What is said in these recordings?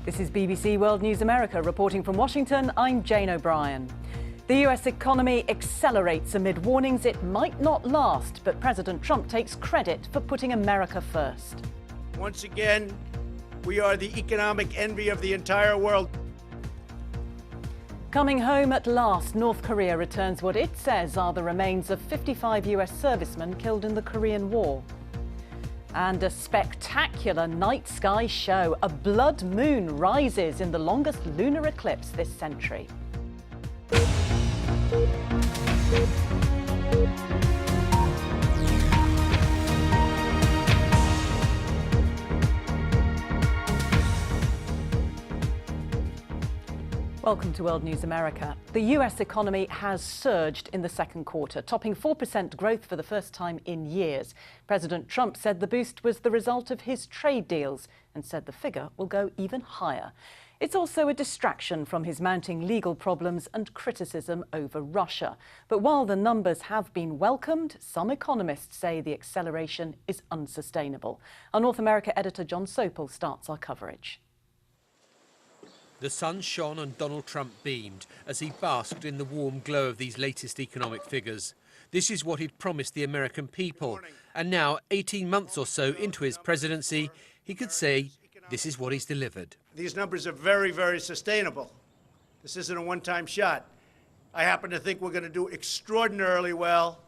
This is BBC World News America. Reporting from Washington, I'm Jane O'Brien. The US economy accelerates amid warnings it might not last, but President Trump takes credit for putting America first. Once again, we are the economic envy of the entire world. Coming home at last, North Korea returns what it says are the remains of 55 US servicemen killed in the Korean War. And a spectacular night sky show. A blood moon rises in the longest lunar eclipse this century. Welcome to World News America. The US economy has surged in the second quarter, topping 4% growth for the first time in years. President Trump said the boost was the result of his trade deals and said the figure will go even higher. It's also a distraction from his mounting legal problems and criticism over Russia. But while the numbers have been welcomed, some economists say the acceleration is unsustainable. Our North America editor John Sopel starts our coverage. The sun shone and Donald Trump beamed as he basked in the warm glow of these latest economic figures. This is what he'd promised the American people. And now, 18 months or so into his presidency, he could say this is what he's delivered. These numbers are very, very sustainable. This isn't a one-time shot. I happen to think we're going to do extraordinarily well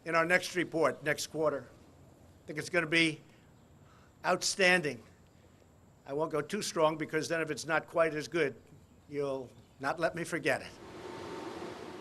in our next report, next quarter. I think it's going to be outstanding. I won't go too strong because then if it's not quite as good, you'll not let me forget it.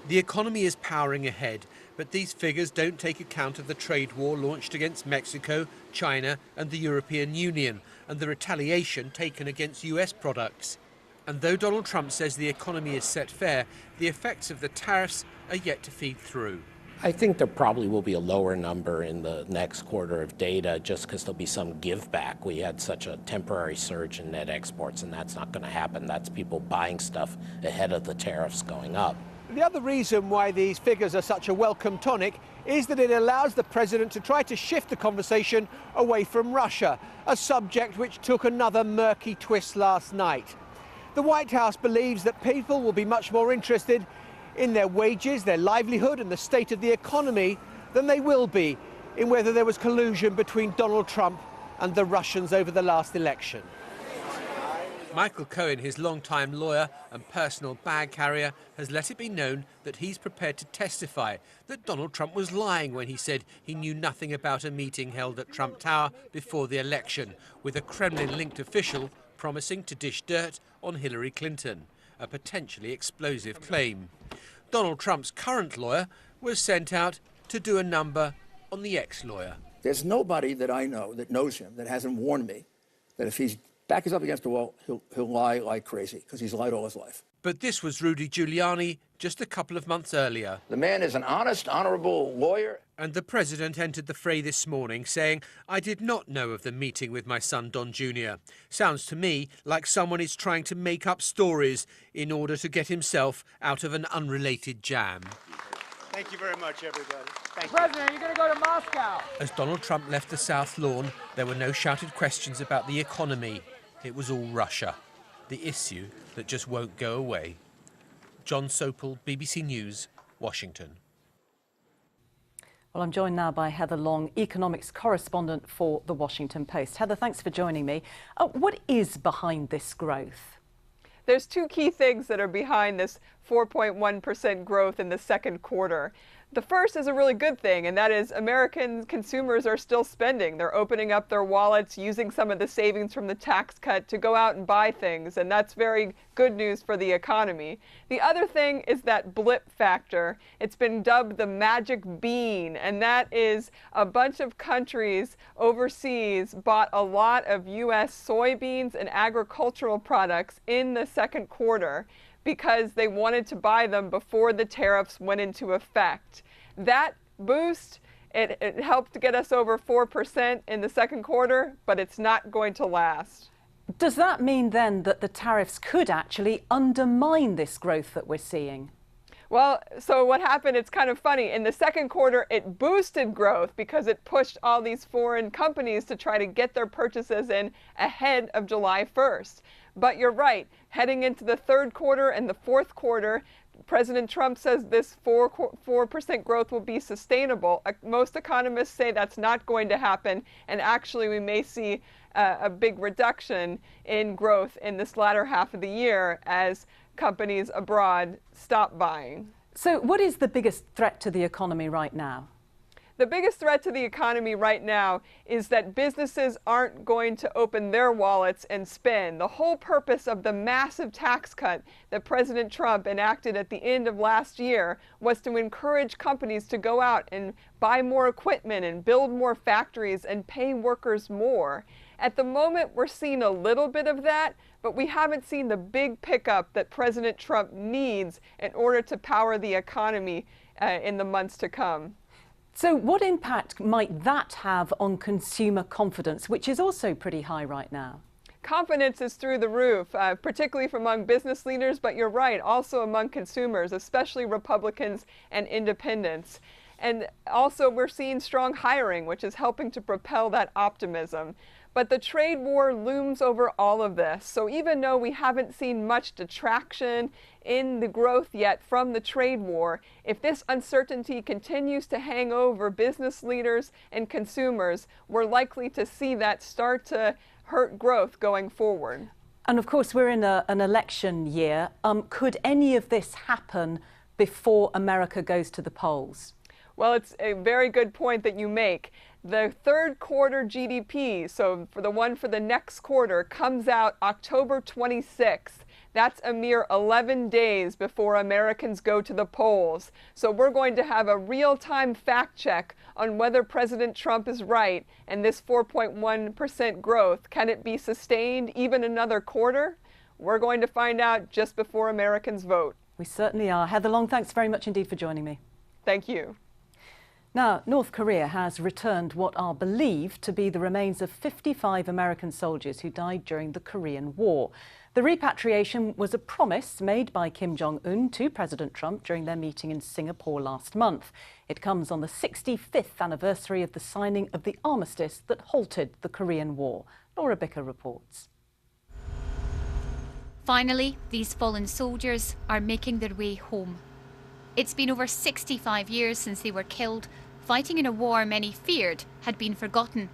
The economy is powering ahead, but these figures don't take account of the trade war launched against Mexico, China and the European Union, and the retaliation taken against US products. And though Donald Trump says the economy is set fair, the effects of the tariffs are yet to feed through. I think there probably will be a lower number in the next quarter of data just because there'll be some give back. We had such a temporary surge in net exports, and that's not going to happen. That's people buying stuff ahead of the tariffs going up. The other reason why these figures are such a welcome tonic is that it allows the president to try to shift the conversation away from Russia, a subject which took another murky twist last night. The White House believes that people will be much more interested in their wages, their livelihood and the state of the economy than they will be in whether there was collusion between Donald Trump and the Russians over the last election. Michael Cohen, his longtime lawyer and personal bag carrier, has let it be known that he's prepared to testify that Donald Trump was lying when he said he knew nothing about a meeting held at Trump Tower before the election, with a Kremlin-linked official promising to dish dirt on Hillary Clinton, a potentially explosive claim. Donald Trump's current lawyer was sent out to do a number on the ex-lawyer. There's nobody that I know that knows him that hasn't warned me that if his back is up against the wall, he'll lie like crazy, because he's lied all his life. But this was Rudy Giuliani just a couple of months earlier. The man is an honest, honorable lawyer. And the president entered the fray this morning saying, "I did not know of the meeting with my son Don Jr." Sounds to me like someone is trying to make up stories in order to get himself out of an unrelated jam. Thank you very much, everybody. Thank you. President, you're going to go to Moscow. As Donald Trump left the South Lawn, there were no shouted questions about the economy. It was all Russia, the issue that just won't go away. John Sopel, BBC News, Washington. Well, I'm joined now by Heather Long, economics correspondent for The Washington Post. Heather, thanks for joining me. What is behind this growth? There's two key things that are behind this 4.1% growth in the second quarter. The first is a really good thing, and that is American consumers are still spending. They're opening up their wallets, using some of the savings from the tax cut to go out and buy things, and that's very good news for the economy. The other thing is that blip factor. It's been dubbed the magic bean, and that is a bunch of countries overseas bought a lot of U.S. soybeans and agricultural products in the second quarter because they wanted to buy them before the tariffs went into effect. That boost, it helped to get us over 4% in the second quarter, but it's not going to last. Does that mean then that the tariffs could actually undermine this growth that we're seeing? Well, so what happened, it's kind of funny. In the second quarter, it boosted growth because it pushed all these foreign companies to try to get their purchases in ahead of July 1st. But you're right, heading into the third quarter and the fourth quarter, President Trump says this 4% growth will be sustainable. Most economists say that's not going to happen, and actually we may see a big reduction in growth in this latter half of the year as companies abroad stop buying. So what is the biggest threat to the economy right now? The biggest threat to the economy right now is that businesses aren't going to open their wallets and spend. The whole purpose of the massive tax cut that President Trump enacted at the end of last year was to encourage companies to go out and buy more equipment and build more factories and pay workers more. At the moment, we're seeing a little bit of that, but we haven't seen the big pickup that President Trump needs in order to power the economy in the months to come. So what impact might that have on consumer confidence, which is also pretty high right now? Confidence is through the roof, particularly among business leaders, but you're right, also among consumers, especially Republicans and independents. And also we're seeing strong hiring, which is helping to propel that optimism. But the trade war looms over all of this. So even though we haven't seen much detraction in the growth yet from the trade war, if this uncertainty continues to hang over business leaders and consumers, we're likely to see that start to hurt growth going forward. And of course, we're in an election year. Could any of this happen before America goes to the polls? Well, it's a very good point that you make. The third quarter GDP, so for the one for the next quarter, comes out October 26th. That's a mere 11 days before Americans go to the polls. So we're going to have a real-time fact check on whether President Trump is right and this 4.1% growth, can it be sustained even another quarter? We're going to find out just before Americans vote. We certainly are. Heather Long, thanks very much indeed for joining me. Thank you. Now, North Korea has returned what are believed to be the remains of 55 American soldiers who died during the Korean War. The repatriation was a promise made by Kim Jong-un to President Trump during their meeting in Singapore last month. It comes on the 65th anniversary of the signing of the armistice that halted the Korean War. Laura Bicker reports. Finally, these fallen soldiers are making their way home. It's been over 65 years since they were killed, fighting in a war many feared had been forgotten.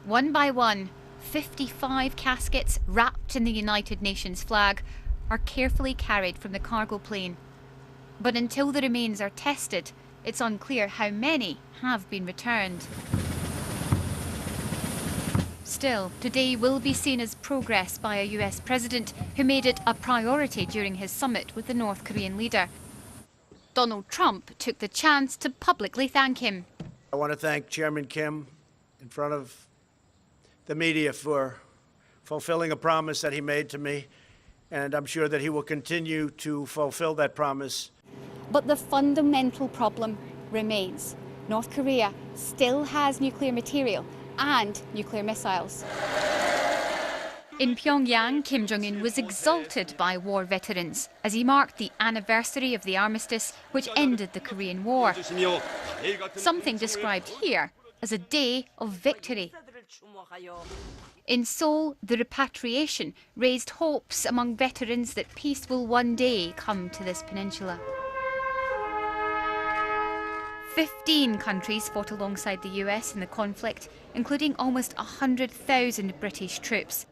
One by one, 55 caskets wrapped in the United Nations flag are carefully carried from the cargo plane. But until the remains are tested, it's unclear how many have been returned. Still, today will be seen as progress by a US president who made it a priority during his summit with the North Korean leader. Donald Trump took the chance to publicly thank him. I want to thank Chairman Kim in front of the media for fulfilling a promise that he made to me, and I'm sure that he will continue to fulfill that promise. But the fundamental problem remains. North Korea still has nuclear material and nuclear missiles. In Pyongyang, Kim Jong-un was exalted by war veterans as he marked the anniversary of the armistice which ended the Korean War. Something described here as a day of victory. In Seoul, the repatriation raised hopes among veterans that peace will one day come to this peninsula. 15 countries fought alongside the US in the conflict, including almost 100,000 British troops.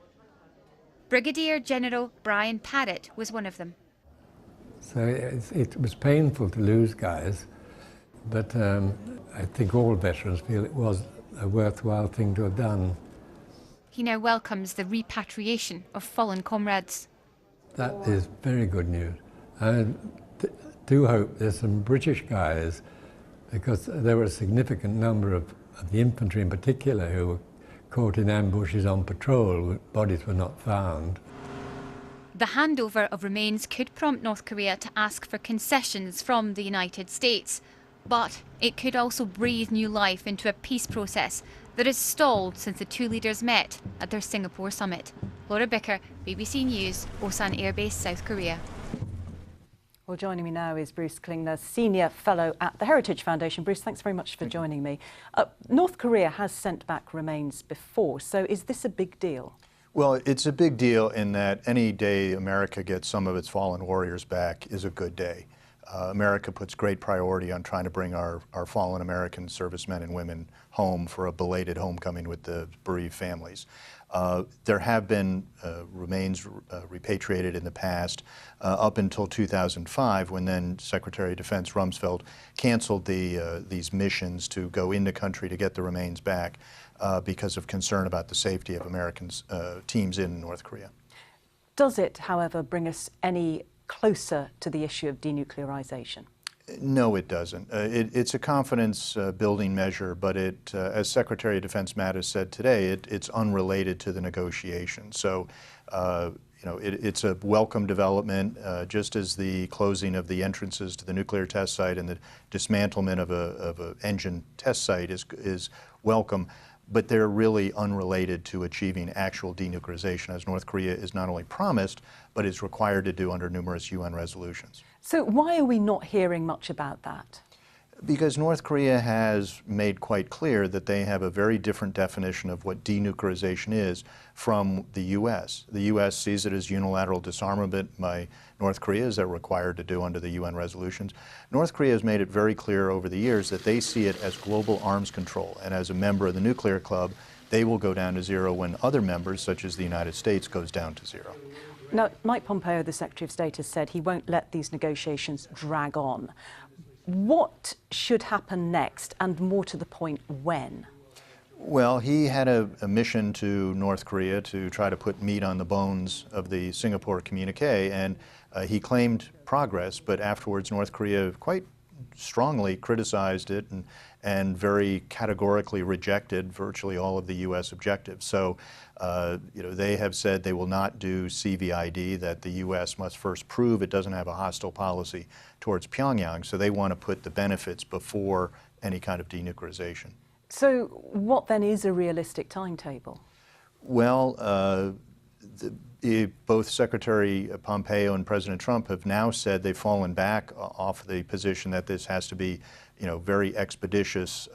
Brigadier General Brian Parrott was one of them. So it was painful to lose guys, but I think all veterans feel it was a worthwhile thing to have done. He now welcomes the repatriation of fallen comrades. That is very good news. I do hope there's some British guys, because there were a significant number of the infantry in particular who were caught in ambushes on patrol, bodies were not found. The handover of remains could prompt North Korea to ask for concessions from the United States, but it could also breathe new life into a peace process that has stalled since the two leaders met at their Singapore summit. Laura Bicker, BBC News, Osan Air Base, South Korea. Well, joining me now is Bruce Klingner, Senior Fellow at the Heritage Foundation. Bruce, thanks very much for joining me. North Korea has sent back remains before, so is this a big deal? Well, it's a big deal in that any day America gets some of its fallen warriors back is a good day. America puts great priority on trying to bring our fallen American servicemen and women home for a belated homecoming with the bereaved families. There have been remains repatriated in the past up until 2005, when then Secretary of Defense Rumsfeld canceled these missions to go into country to get the remains back because of concern about the safety of American teams in North Korea. Does it, however, bring us any closer to the issue of denuclearization? No, it doesn't. It's a confidence building measure, but as Secretary of Defense Mattis said today, it's unrelated to the negotiation. So, it's a welcome development, just as the closing of the entrances to the nuclear test site and the dismantlement of an engine test site is welcome. But they're really unrelated to achieving actual denuclearization, as North Korea is not only promised, but is required to do under numerous UN resolutions. So why are we not hearing much about that? Because North Korea has made quite clear that they have a very different definition of what denuclearization is from the U.S. The U.S. sees it as unilateral disarmament by North Korea, as they're required to do under the UN resolutions. North Korea has made it very clear over the years that they see it as global arms control, and as a member of the nuclear club, they will go down to zero when other members, such as the United States, goes down to zero. Now, Mike Pompeo, the Secretary of State, has said he won't let these negotiations drag on. What should happen next, and more to the point, when? Well, he had a mission to North Korea to try to put meat on the bones of the Singapore communique, and he claimed progress, but afterwards North Korea quite strongly criticized it and very categorically rejected virtually all of the U.S. objectives. So, they have said they will not do CVID, that the U.S. must first prove it doesn't have a hostile policy towards Pyongyang, so they want to put the benefits before any kind of denuclearization. So what then is a realistic timetable? Well, both Secretary Pompeo and President Trump have now said they've fallen back off the position that this has to be, very expeditious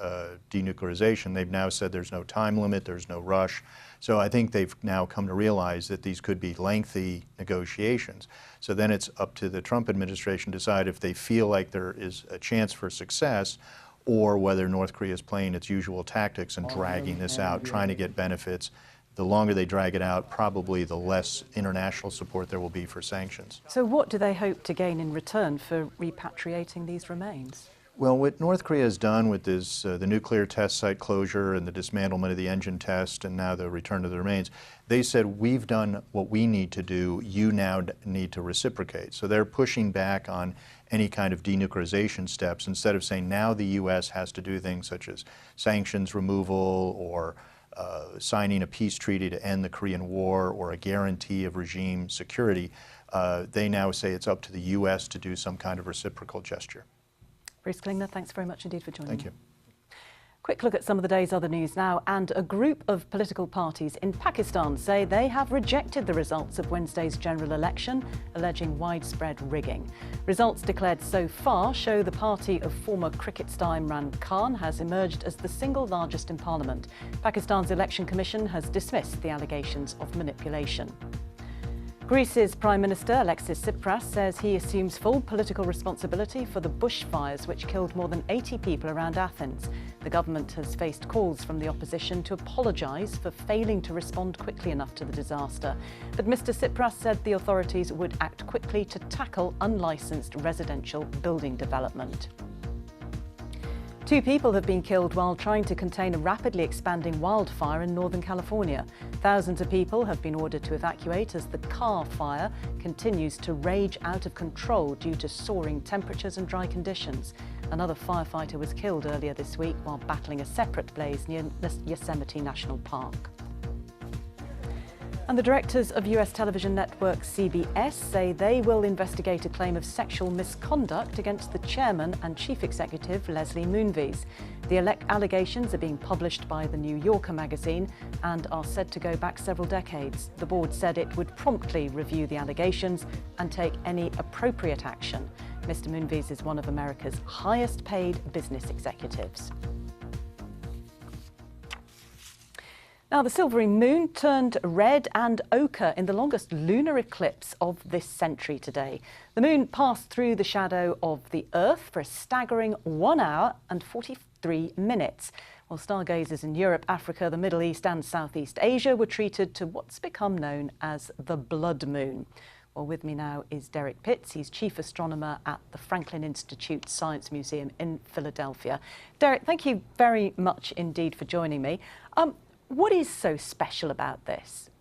denuclearization. They've now said there's no time limit, there's no rush. So I think they've now come to realize that these could be lengthy negotiations. So then it's up to the Trump administration to decide if they feel like there is a chance for success, or whether North Korea is playing its usual tactics and dragging this out, trying to get benefits. The longer they drag it out, probably the less international support there will be for sanctions. So what do they hope to gain in return for repatriating these remains? Well, what North Korea has done with this, the nuclear test site closure and the dismantlement of the engine test and now the return of the remains, they said, we've done what we need to do, you now need to reciprocate. So they're pushing back on any kind of denuclearization steps, instead of saying now the U.S. has to do things such as sanctions removal or signing a peace treaty to end the Korean War or a guarantee of regime security. They now say it's up to the U.S. to do some kind of reciprocal gesture. Bruce Klingner, thanks very much indeed for joining me. Thank you. Quick look at some of the day's other news now, and a group of political parties in Pakistan say they have rejected the results of Wednesday's general election, alleging widespread rigging. Results declared so far show the party of former cricket star Imran Khan has emerged as the single largest in parliament. Pakistan's election commission has dismissed the allegations of manipulation. Greece's Prime Minister Alexis Tsipras says he assumes full political responsibility for the bushfires which killed more than 80 people around Athens. The government has faced calls from the opposition to apologise for failing to respond quickly enough to the disaster. But Mr Tsipras said the authorities would act quickly to tackle unlicensed residential building development. 2 people have been killed while trying to contain a rapidly expanding wildfire in Northern California. Thousands of people have been ordered to evacuate as the Carr fire continues to rage out of control due to soaring temperatures and dry conditions. Another firefighter was killed earlier this week while battling a separate blaze near Yosemite National Park. And the directors of US television network CBS say they will investigate a claim of sexual misconduct against the chairman and chief executive, Leslie Moonves. The allegations are being published by the New Yorker magazine and are said to go back several decades. The board said it would promptly review the allegations and take any appropriate action. Mr. Moonves is one of America's highest paid business executives. Now, the silvery moon turned red and ochre in the longest lunar eclipse of this century today. The moon passed through the shadow of the Earth for a staggering 1 hour and 43 minutes. While stargazers in Europe, Africa, the Middle East and Southeast Asia were treated to what's become known as the blood moon. Well, with me now is Derek Pitts. He's chief astronomer at the Franklin Institute Science Museum in Philadelphia. Derek, thank you very much indeed for joining me. What is so special about this?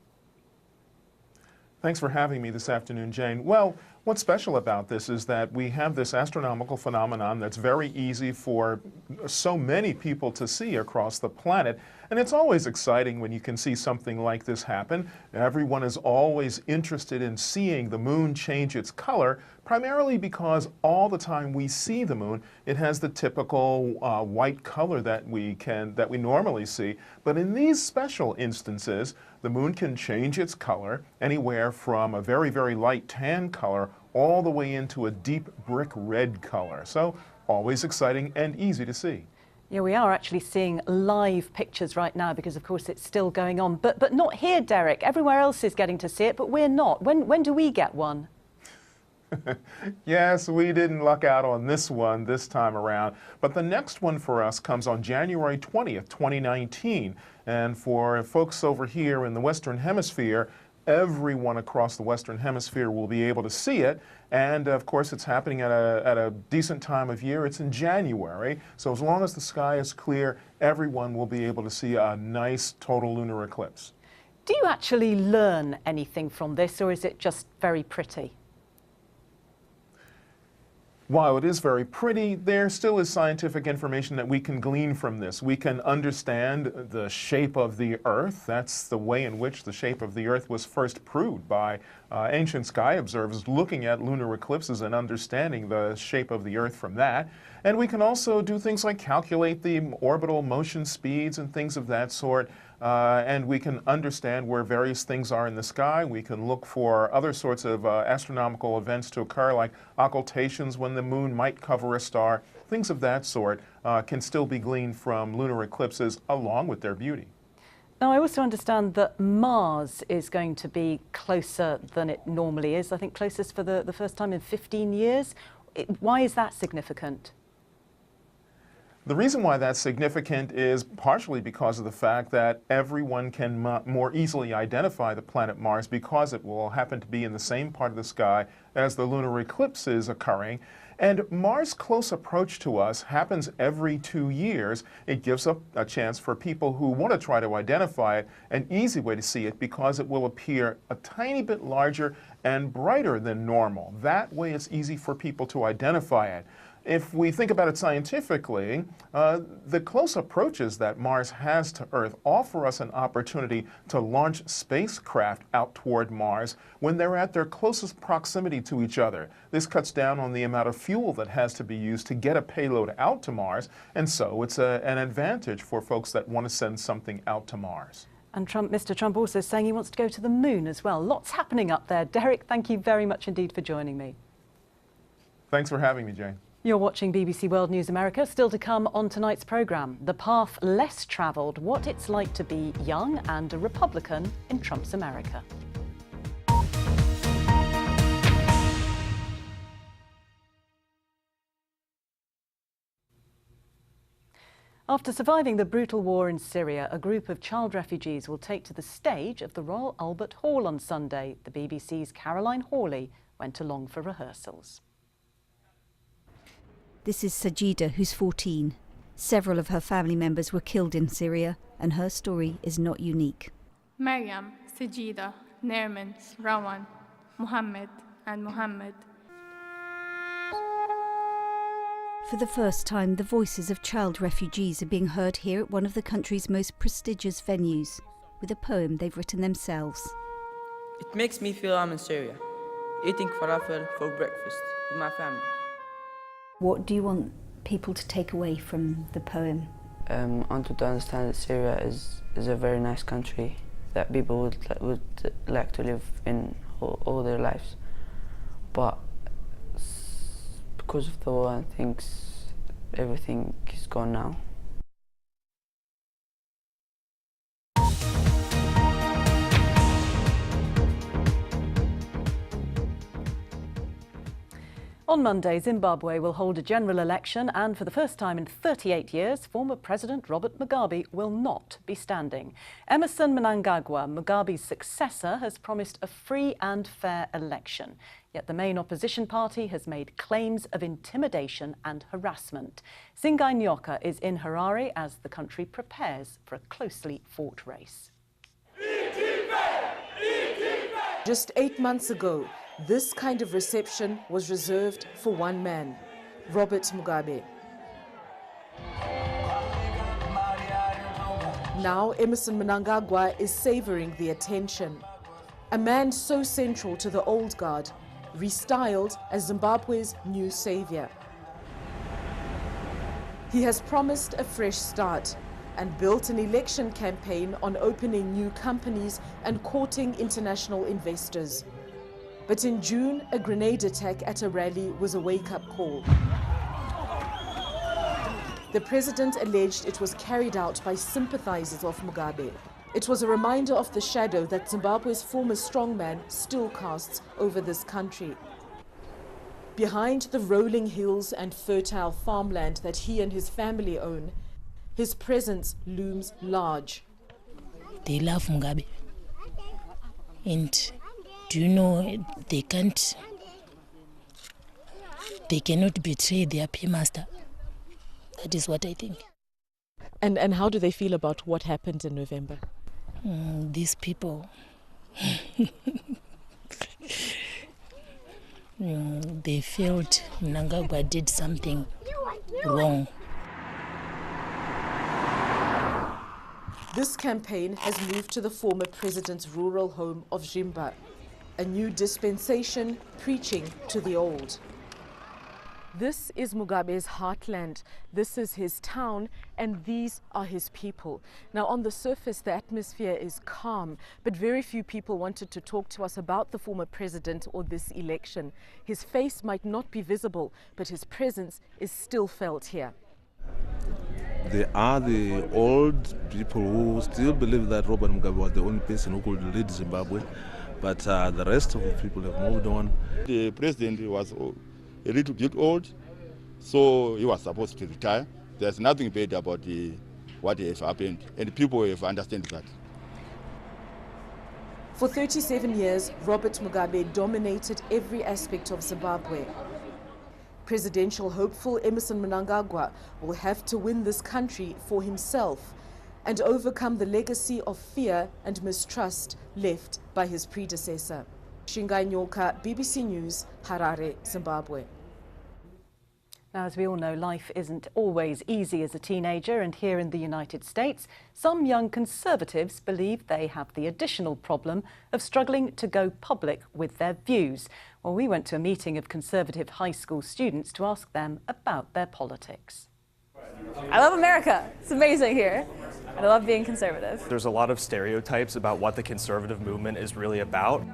Thanks for having me this afternoon, Jane. Well, what's special about this is that we have this astronomical phenomenon that's very easy for so many people to see across the planet. And it's always exciting when you can see something like this happen. Everyone is always interested in seeing the moon change its color, primarily because all the time we see the moon, it has the typical white color that we normally see. But in these special instances, the moon can change its color anywhere from a very, very light tan color all the way into a deep brick red color. So always exciting and easy to see. Yeah, we are actually seeing live pictures right now because, of course, it's still going on. But not here, Derek. Everywhere else is getting to see it, but we're not. When do we get one? Yes, we didn't luck out on this one this time around, but the next one for us comes on January 20th, 2019. And for folks over here in the Western Hemisphere, everyone across the Western Hemisphere will be able to see it. And of course, it's happening at a decent time of year. It's in January. So as long as the sky is clear, everyone will be able to see a nice total lunar eclipse. Do you actually learn anything from this, or is it just very pretty? While it is very pretty, there still is scientific information that we can glean from this. We can understand the shape of the Earth. That's the way in which the shape of the Earth was first proved by ancient sky observers looking at lunar eclipses and understanding the shape of the Earth from that. And we can also do things like calculate the orbital motion speeds and things of that sort. And we can understand where various things are in the sky. We can look for other sorts of astronomical events to occur, like occultations when the moon might cover a star. Things of that sort can still be gleaned from lunar eclipses along with their beauty. Now, I also understand that Mars is going to be closer than it normally is. I think closest for the first time in 15 years. Why is that significant? The reason why that's significant is partially because of the fact that everyone can more easily identify the planet Mars because it will happen to be in the same part of the sky as the lunar eclipse is occurring. And Mars' close approach to us happens every 2 years. It gives up a chance for people who want to try to identify it, an easy way to see it because it will appear a tiny bit larger and brighter than normal. That way it's easy for people to identify it. If we think about it scientifically, the close approaches that Mars has to Earth offer us an opportunity to launch spacecraft out toward Mars when they're at their closest proximity to each other. This cuts down on the amount of fuel that has to be used to get a payload out to Mars, and so it's an advantage for folks that want to send something out to Mars. And Mr. Trump also saying he wants to go to the moon as well. Lots happening up there. Derek, thank you very much indeed for joining me. Thanks for having me, Jane. You're watching BBC World News America. Still to come on tonight's programme, the path less travelled, what it's like to be young and a Republican in Trump's America. After surviving the brutal war in Syria, a group of child refugees will take to the stage of the Royal Albert Hall on Sunday. The BBC's Caroline Hawley went along for rehearsals. This is Sajida, who's 14. Several of her family members were killed in Syria, and her story is not unique. Maryam, Sajida, Nerman, Rawan, Muhammad, and Muhammad. For the first time, the voices of child refugees are being heard here at one of the country's most prestigious venues, with a poem they've written themselves. It makes me feel I'm in Syria, eating falafel for breakfast with my family. What do you want people to take away from the poem? I wanted to understand that Syria is a very nice country that people would like to live in all their lives. But because of the war and things, everything is gone now. On Monday, Zimbabwe will hold a general election, and for the first time in 38 years, former President Robert Mugabe will not be standing. Emmerson Mnangagwa, Mugabe's successor, has promised a free and fair election. Yet the main opposition party has made claims of intimidation and harassment. Singai Nyoka is in Harare as the country prepares for a closely fought race. Just 8 months ago, this kind of reception was reserved for one man, Robert Mugabe. Now Emmerson Mnangagwa is savouring the attention. A man so central to the old guard, restyled as Zimbabwe's new saviour. He has promised a fresh start and built an election campaign on opening new companies and courting international investors. But in June, a grenade attack at a rally was a wake-up call. The president alleged it was carried out by sympathizers of Mugabe. It was a reminder of the shadow that Zimbabwe's former strongman still casts over this country. Behind the rolling hills and fertile farmland that he and his family own, his presence looms large. They love Mugabe. And do you know they cannot betray their paymaster? That is what I think. And how do they feel about what happened in November? These people, they felt Mnangagwa did something wrong. This campaign has moved to the former president's rural home of Zimba, a new dispensation preaching to the old. This is Mugabe's heartland, this is his town, and these are his people. Now, on the surface, the atmosphere is calm, but very few people wanted to talk to us about the former president or this election. His face might not be visible, but his presence is still felt here. There are the old people who still believe that Robert Mugabe was the only person who could lead Zimbabwe, but the rest of the people have moved on. The president was a little bit old, so he was supposed to retire. There's nothing bad about what has happened, and people have understood that. For 37 years, Robert Mugabe dominated every aspect of Zimbabwe. Presidential hopeful Emmerson Mnangagwa will have to win this country for himself and overcome the legacy of fear and mistrust left by his predecessor. Singai Nyoka, BBC News, Harare, Zimbabwe. Now, as we all know, life isn't always easy as a teenager, and here in the United States, some young conservatives believe they have the additional problem of struggling to go public with their views. Well, we went to a meeting of conservative high school students to ask them about their politics. I love America. It's amazing here. And I love being conservative. There's a lot of stereotypes about what the conservative movement is really about.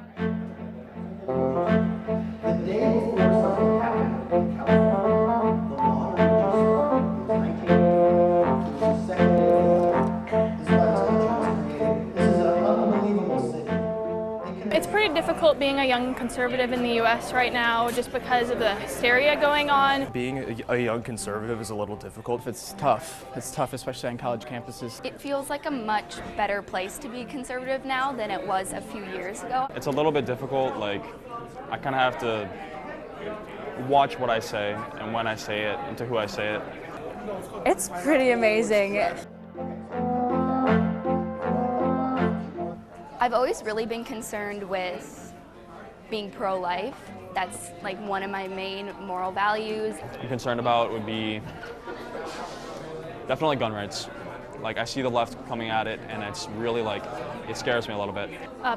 It's pretty difficult being a young conservative in the U.S. right now just because of the hysteria going on. Being a young conservative is a little difficult. It's tough. It's tough, especially on college campuses. It feels like a much better place to be conservative now than it was a few years ago. It's a little bit difficult. Like, I kind of have to watch what I say and when I say it and to who I say it. It's pretty amazing. I've always really been concerned with being pro-life. That's like one of my main moral values. I'm concerned about would be definitely gun rights. Like, I see the left coming at it, and it's really like, it scares me a little bit.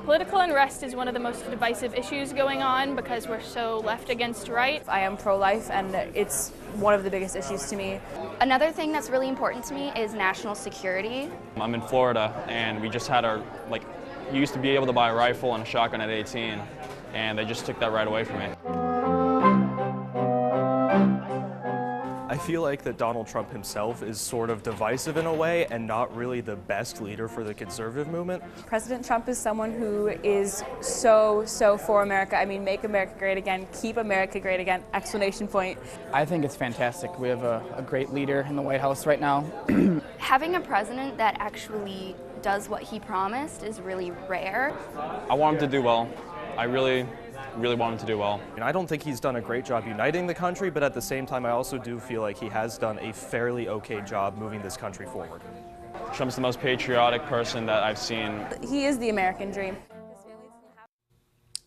Political unrest is one of the most divisive issues going on because we're so left against right. I am pro-life, and it's one of the biggest issues to me. Another thing that's really important to me is national security. I'm in Florida, and we just had you used to be able to buy a rifle and a shotgun at 18, and they just took that right away from me. I feel like that Donald Trump himself is sort of divisive in a way and not really the best leader for the conservative movement. President Trump is someone who is so for America. I mean, make America great again, keep America great again, exclamation point. I think it's fantastic. We have a great leader in the White House right now. Having a president that actually does what he promised is really rare. I want him to do well. I really want him to do well. And I don't think he's done a great job uniting the country, but at the same time, I also do feel like he has done a fairly okay job moving this country forward. Trump's the most patriotic person that I've seen. He is the American dream.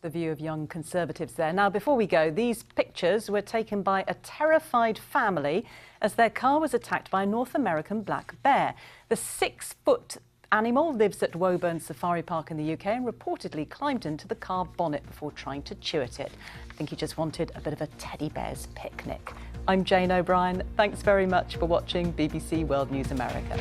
The view of young conservatives there. Now, before we go, these pictures were taken by a terrified family as their car was attacked by a North American black bear. The 6-foot animal lives at Woburn Safari Park in the UK and reportedly climbed into the car bonnet before trying to chew at it. I think he just wanted a bit of a teddy bear's picnic. I'm Jane O'Brien. Thanks very much for watching BBC World News America.